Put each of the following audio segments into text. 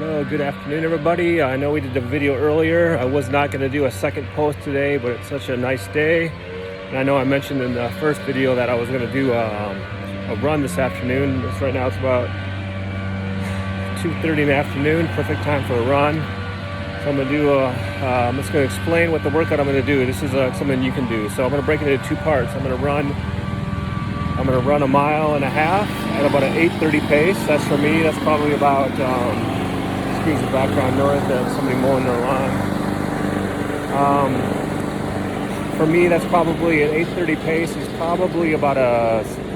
Hello, good afternoon everybody. I know we did a video earlier. I was not going to do a second post today, but it's such a nice day. And I know I mentioned in the first video that I was going to do a run this afternoon. Right now it's about 2:30 in the afternoon, perfect time for a run. So I'm going to do I'm just going to explain what the workout I'm going to do. This is something you can do. So I'm going to break it into two parts. I'm going to run a mile and a half at about an 8:30 pace. That's for me. That's probably about excuse the background noise of somebody mowing their lawn. For me, that's probably an 8:30 pace is probably about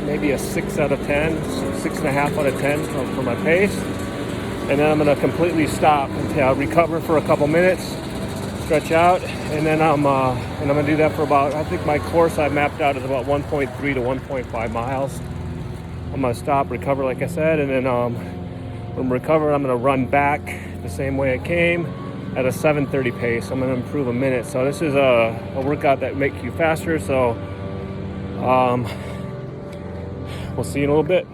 maybe a 6 out of 10, 6.5 out of 10 for my pace. And then I'm going to completely stop until I recover for a couple minutes, stretch out, and then I'm going to do that for about, I think my course I mapped out is about 1.3 to 1.5 miles. I'm going to stop, recover like I said, and then when I recover, I'm going to run back the same way I came at a 7:30 pace. I'm going to improve a minute. So this is a workout that makes you faster. So we'll see you in a little bit.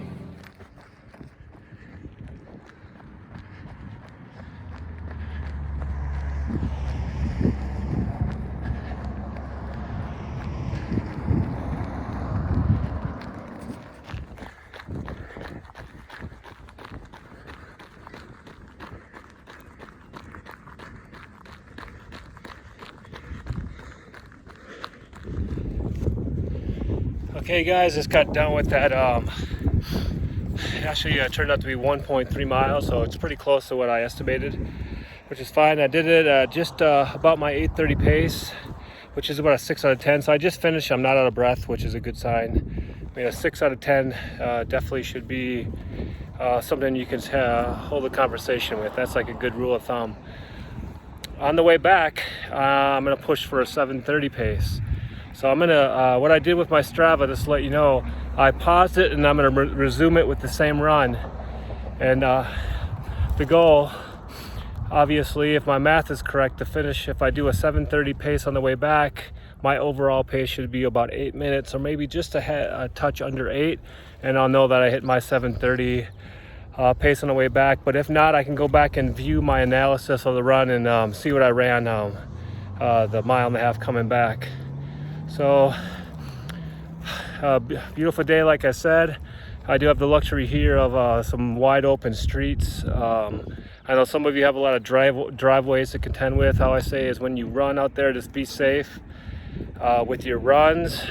Okay guys, just got done with that. Actually it turned out to be 1.3 miles, so it's pretty close to what I estimated, which is fine. I did it just about my 8:30 pace, which is about a 6 out of 10. So I just finished. I'm not out of breath, which is a good sign. I mean, a 6 out of 10 definitely should be something you can hold a conversation with. That's like a good rule of thumb. On the way back, I'm gonna push for a 7:30 pace. So I'm gonna, what I did with my Strava, just to let you know, I paused it and I'm gonna resume it with the same run. And the goal, obviously, if my math is correct, to finish, if I do a 7:30 pace on the way back, my overall pace should be about 8 minutes, or maybe just a touch under 8. And I'll know that I hit my 7:30 pace on the way back. But if not, I can go back and view my analysis of the run and see what I ran the mile and a half coming back. So beautiful day, like I said. I do have the luxury here of some wide open streets. I know some of you have a lot of driveways to contend with. How I say is, when you run out there, just be safe with your runs.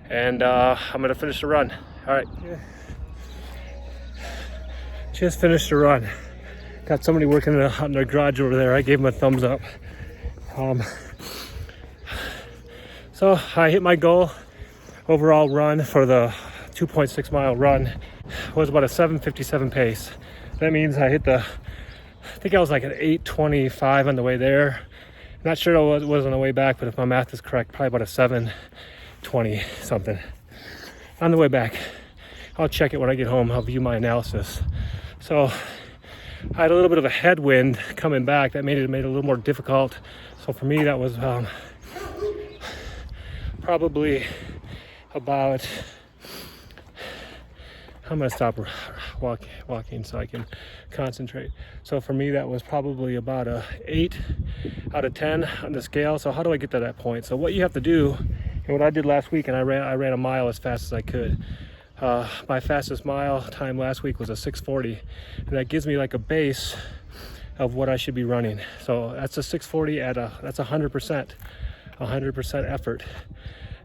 And I'm gonna finish the run. All right, just finished the run. Got somebody working out in their garage over there. I gave them a thumbs up. So I hit my goal. Overall run for the 2.6 mile run was about a 7:57 pace. That means I hit I think I was like at 8:25 on the way there. Not sure it was on the way back, but if my math is correct, probably about a 7:20 something. On the way back, I'll check it when I get home. I'll view my analysis. So I had a little bit of a headwind coming back. That made it a little more difficult. So for me, that was probably about, I'm gonna stop walking so I can concentrate. So for me, that was probably about a 8 out of 10 on the scale. So how do I get to that point? So what you have to do, and what I did last week, and I ran a mile as fast as I could. My fastest mile time last week was a 6:40, and that gives me like a base of what I should be running. So that's a 6:40 that's 100% effort.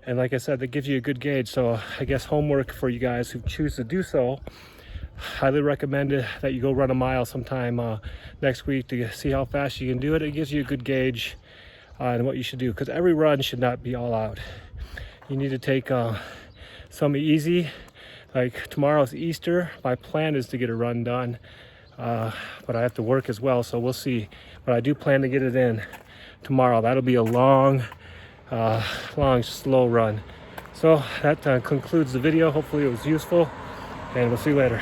And like I said, that gives you a good gauge. So I guess homework for you guys who choose to do so, highly recommend that you go run a mile sometime next week to see how fast you can do it. It gives you a good gauge on what you should do, because every run should not be all out. You need to take some easy. Like tomorrow's Easter. My plan is to get a run done, but I have to work as well, so we'll see. But I do plan to get it in tomorrow. That'll be a long, slow run. So that concludes the video. Hopefully it was useful, and we'll see you later.